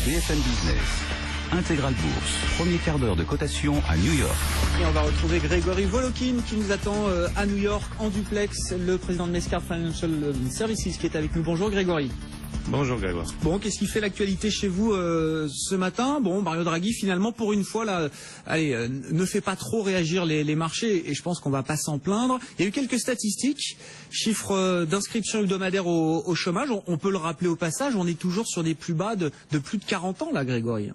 BFM Business. Intégral Bourse, premier quart d'heure de cotation à New York. Et on va retrouver Grégory Volokin qui nous attend à New York en duplex, le président de Mescard Financial Services qui est avec nous. Bonjour Grégory. Bonjour Grégoire. Bon, qu'est-ce qui fait l'actualité chez vous ce matin? Bon, Mario Draghi finalement pour une fois là, ne fait pas trop réagir les marchés et je pense qu'on va pas s'en plaindre. Il y a eu quelques statistiques, chiffres d'inscription hebdomadaire au chômage. On peut le rappeler au passage, on est toujours sur des plus bas de plus de 40 ans là, Grégory.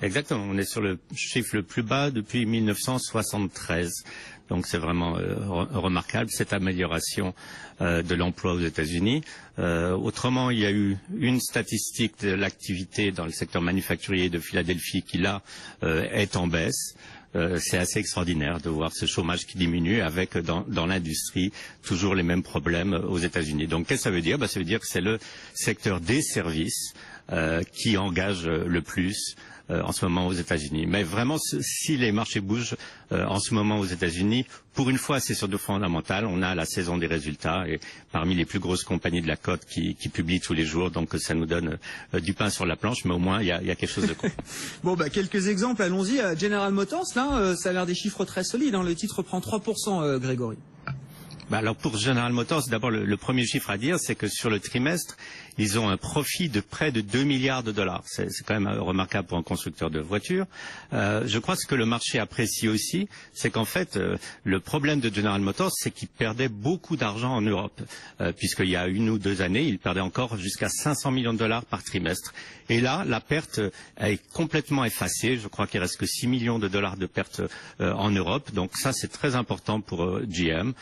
Exactement, on est sur le chiffre le plus bas depuis 1973. Donc c'est vraiment remarquable cette amélioration de l'emploi aux États-Unis. Autrement, il y a eu une statistique de l'activité dans le secteur manufacturier de Philadelphie qui là est en baisse. C'est assez extraordinaire de voir ce chômage qui diminue avec dans l'industrie toujours les mêmes problèmes aux États-Unis. Donc qu'est-ce que ça veut dire? Ça veut dire que c'est le secteur des services qui engage le plus en ce moment aux États-Unis. Mais vraiment, si les marchés bougent en ce moment aux États-Unis, pour une fois, c'est sur du fondamental. On a la saison des résultats et parmi les plus grosses compagnies de la cote qui publient tous les jours, donc ça nous donne du pain sur la planche, mais au moins il y a quelque chose de cool. Bon, quelques exemples. Allons-y. General Motors, là, ça a l'air des chiffres très solides. Hein. Le titre prend 3%, Grégory. Alors pour General Motors, d'abord le premier chiffre à dire, c'est que sur le trimestre, ils ont un profit de près de 2 milliards de dollars. C'est quand même remarquable pour un constructeur de voitures. Je crois que ce que le marché apprécie aussi, c'est qu'en fait, le problème de General Motors, c'est qu'ils perdaient beaucoup d'argent en Europe, puisqu'il y a 1 ou 2 années, ils perdaient encore jusqu'à 500 millions de dollars par trimestre. Et là, la perte est complètement effacée. Je crois qu'il reste que 6 millions de dollars de pertes en Europe. Donc ça, c'est très important pour GM.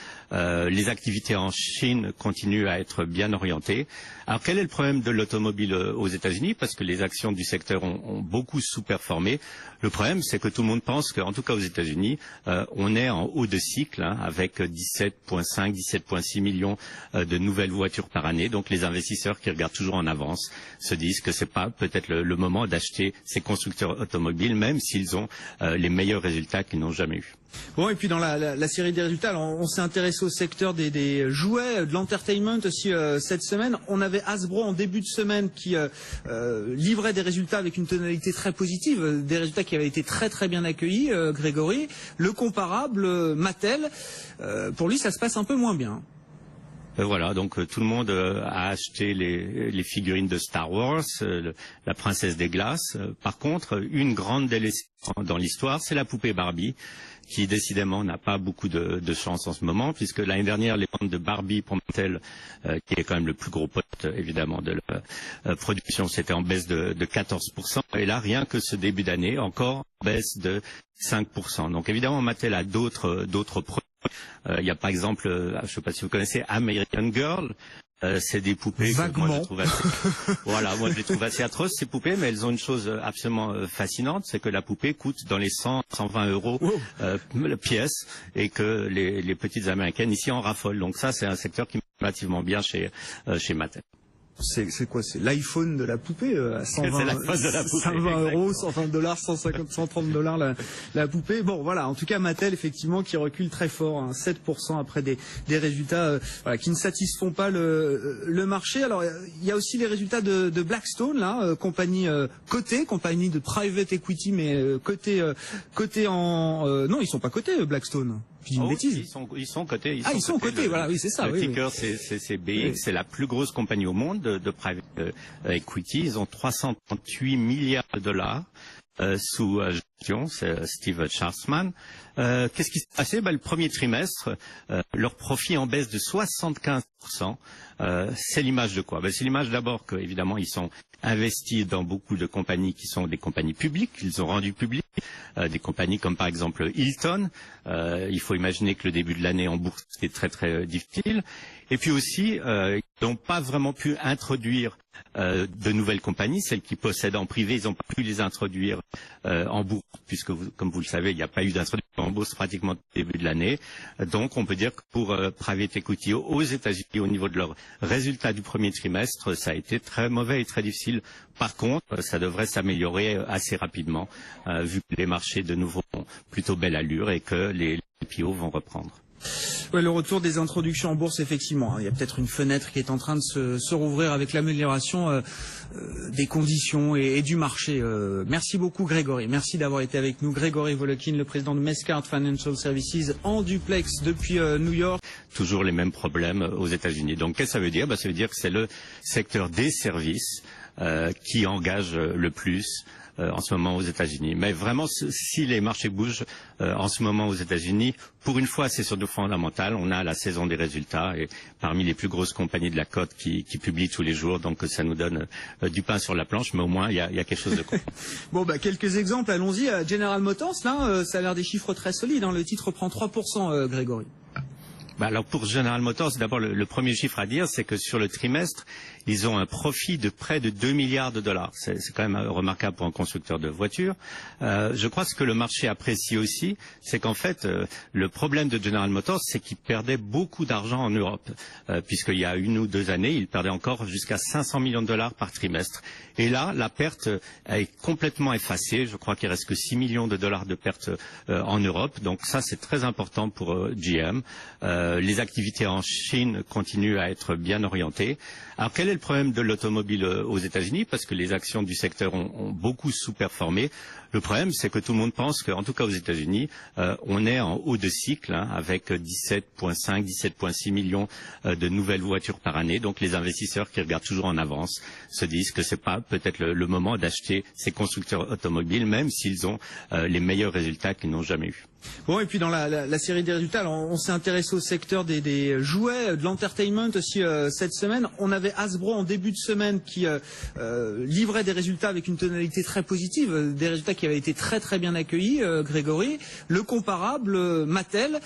Les activités en Chine continuent à être bien orientées. Alors quel est le problème de l'automobile aux États-Unis? Parce que les actions du secteur ont beaucoup sous-performé. Le problème, c'est que tout le monde pense qu'en tout cas aux États-Unis, on est en haut de cycle, hein, avec 17,5, 17,6 millions de nouvelles voitures par année. Donc les investisseurs qui regardent toujours en avance se disent que c'est pas peut-être le moment d'acheter ces constructeurs automobiles, même s'ils ont les meilleurs résultats qu'ils n'ont jamais eu. Bon, et puis dans la série des résultats, alors on s'est intéressé au secteur des jouets, de l'entertainment aussi cette semaine. On avait Hasbro en début de semaine qui livrait des résultats avec une tonalité très positive, des résultats qui avaient été très très bien accueillis, Grégory. Le comparable, Mattel, pour lui ça se passe un peu moins bien. Voilà, donc tout le monde a acheté les figurines de Star Wars, la princesse des glaces. Par contre, une grande délaissée dans l'histoire, c'est la poupée Barbie, qui décidément n'a pas beaucoup de chance en ce moment, puisque l'année dernière, les ventes de Barbie pour Mattel, qui est quand même le plus gros poste évidemment de la production, c'était en baisse de 14%. Et là, rien que ce début d'année, encore en baisse de 5%. Donc évidemment, Mattel a d'autres produits. Il y a par exemple, je ne sais pas si vous connaissez American Girl. C'est des poupées que moi je trouve moi je les trouve assez atroces ces poupées, mais elles ont une chose absolument fascinante, c'est que la poupée coûte dans les 100-120 euros pièce, et que les petites américaines ici en raffolent. Donc ça, c'est un secteur qui marche relativement bien chez Mattel. C'est quoi? C'est l'iPhone de la poupée à 120 euros, 120 dollars, 150, 130 dollars la poupée. Bon, voilà. En tout cas, Mattel, effectivement, qui recule très fort, hein, 7% après des résultats qui ne satisfont pas le marché. Alors, il y a aussi les résultats de Blackstone, là, compagnie cotée, compagnie de private equity, mais cotée en... non, ils sont pas cotés, Blackstone. Je dis une bêtise. Ils sont cotés. Ils sont cotés, voilà, oui, c'est ça. Le ticker, c'est BX, c'est la plus grosse compagnie au monde de private equity. Ils ont 338 milliards de dollars sous gestion, c'est Steve Schwarzman. Qu'est-ce qui s'est passé? Le premier trimestre, leur profit en baisse de 75%. C'est l'image de quoi? C'est l'image d'abord que, évidemment, ils sont investis dans beaucoup de compagnies qui sont des compagnies publiques, qu'ils ont rendues publiques, des compagnies comme par exemple Hilton. Il faut imaginer que le début de l'année en bourse c'était très très difficile. Et puis aussi, ils n'ont pas vraiment pu introduire de nouvelles compagnies, celles qui possèdent en privé, ils n'ont pas pu les introduire en bourse, puisque comme vous le savez, il n'y a pas eu d'introduction en bourse pratiquement au début de l'année. Donc on peut dire que pour private equity aux États-Unis, au niveau de leurs résultats du premier trimestre, ça a été très mauvais et très difficile. Par contre, ça devrait s'améliorer assez rapidement, vu que les marchés de nouveau ont plutôt belle allure et que les IPO vont reprendre. Ouais, le retour des introductions en bourse, effectivement. Il y a peut-être une fenêtre qui est en train de se rouvrir avec l'amélioration des conditions et du marché. Merci beaucoup Grégory. Merci d'avoir été avec nous. Grégory Volokin, le président de Mescard Financial Services en duplex depuis New York. Toujours les mêmes problèmes aux États-Unis. Donc qu'est-ce que ça veut dire? Ça veut dire que c'est le secteur des services qui engage le plus en ce moment aux États-Unis. Mais vraiment, si les marchés bougent en ce moment aux États-Unis, pour une fois, c'est sur du fondamental. On a la saison des résultats et parmi les plus grosses compagnies de la cote qui publient tous les jours, donc ça nous donne du pain sur la planche, mais au moins il y a quelque chose de cool. Bon, quelques exemples. Allons-y. General Motors, là, ça a l'air des chiffres très solides. Hein. Le titre prend 3%, Grégory. Alors pour General Motors, d'abord le premier chiffre à dire, c'est que sur le trimestre, ils ont un profit de près de 2 milliards de dollars. C'est quand même remarquable pour un constructeur de voitures. Je crois que ce que le marché apprécie aussi, c'est qu'en fait, le problème de General Motors, c'est qu'ils perdaient beaucoup d'argent en Europe, puisqu'il y a 1 ou 2 années, ils perdaient encore jusqu'à 500 millions de dollars par trimestre. Et là, la perte est complètement effacée. Je crois qu'il reste que 6 millions de dollars de pertes en Europe. Donc ça, c'est très important pour GM. Les activités en Chine continuent à être bien orientées. Alors quel est le problème de l'automobile aux États-Unis? Parce que les actions du secteur ont beaucoup sous-performé. Le problème, c'est que tout le monde pense qu'en tout cas aux États-Unis, on est en haut de cycle, hein, avec 17,5, 17,6 millions de nouvelles voitures par année. Donc les investisseurs qui regardent toujours en avance se disent que c'est pas peut-être le moment d'acheter ces constructeurs automobiles, même s'ils ont les meilleurs résultats qu'ils n'ont jamais eu. Bon, et puis dans la série des résultats, alors on s'est intéressé au secteur des jouets, de l'entertainment aussi cette semaine. On avait Hasbro en début de semaine qui livrait des résultats avec une tonalité très positive, des résultats qui avaient été très très bien accueillis, Grégory. Le comparable, Mattel,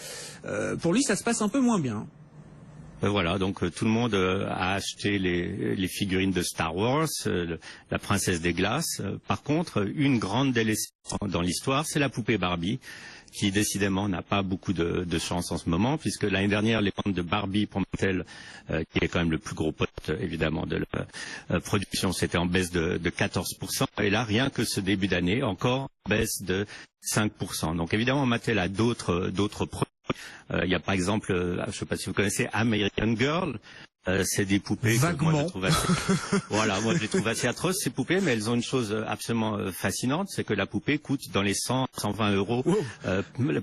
pour lui ça se passe un peu moins bien. Voilà, donc tout le monde a acheté les figurines de Star Wars, la princesse des glaces. Par contre, une grande délaissée dans l'histoire, c'est la poupée Barbie, qui décidément n'a pas beaucoup de chance en ce moment, puisque l'année dernière, les ventes de Barbie pour Mattel, qui est quand même le plus gros pote évidemment de la production, c'était en baisse de 14%. Et là, rien que ce début d'année, encore en baisse de 5%. Donc évidemment, Mattel a d'autres produits. Il y a par exemple, je ne sais pas si vous connaissez American Girl. C'est des poupées que moi je trouve moi je les trouve assez atroces ces poupées, mais elles ont une chose absolument fascinante, c'est que la poupée coûte dans les 100-120 euros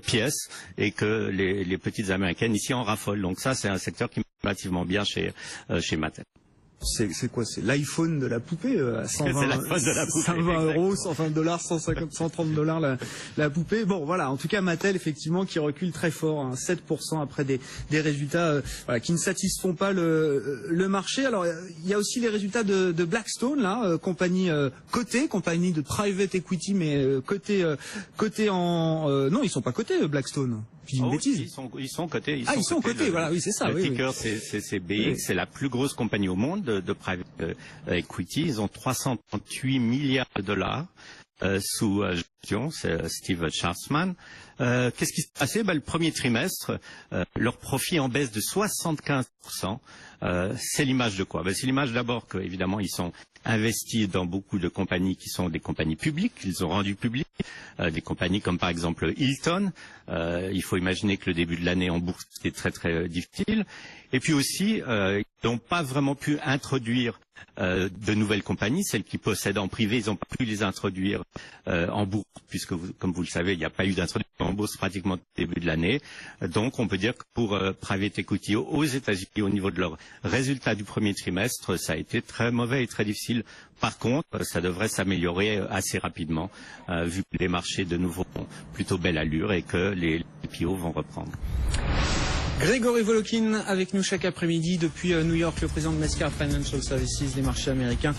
pièce, et que les petites américaines ici en raffolent. Donc ça, c'est un secteur qui marche relativement bien chez Mattel. C'est quoi? C'est l'iPhone de la poupée à 120 euros, 120 dollars, 150, 130 dollars la poupée. Bon, voilà. En tout cas, Mattel, effectivement, qui recule très fort, hein, 7% après des résultats qui ne satisfont pas le marché. Alors, il y a aussi les résultats de Blackstone, là, compagnie cotée, compagnie de private equity, mais cotée en non, ils sont pas cotés, Blackstone. Une bêtise. Ils sont cotés. Ils sont cotés, voilà, oui, c'est ça. Le ticker, c'est BX, c'est la plus grosse compagnie au monde de private equity. Ils ont 338 milliards de dollars sous gestion, c'est Steve Schwarzman. Qu'est-ce qui s'est passé? Le premier trimestre, leur profit en baisse de 75%. C'est l'image de quoi? C'est l'image d'abord que, évidemment, ils sont investis dans beaucoup de compagnies qui sont des compagnies publiques, qu'ils ont rendues publiques, des compagnies comme par exemple Hilton. Il faut imaginer que le début de l'année en bourse était très très difficile. Et puis aussi, ils n'ont pas vraiment pu introduire de nouvelles compagnies, celles qui possèdent en privé, ils n'ont pas pu les introduire en bourse, puisque comme vous le savez, il n'y a pas eu d'introduction en bourse pratiquement au début de l'année. Donc on peut dire que pour private equity aux États-Unis, au niveau de leurs résultats du premier trimestre, ça a été très mauvais et très difficile. Par contre, ça devrait s'améliorer assez rapidement, vu que les marchés de nouveau ont plutôt belle allure et que les IPO vont reprendre. Grégory Volokin avec nous chaque après-midi depuis New York, le président de Mescard Financial Services des marchés américains.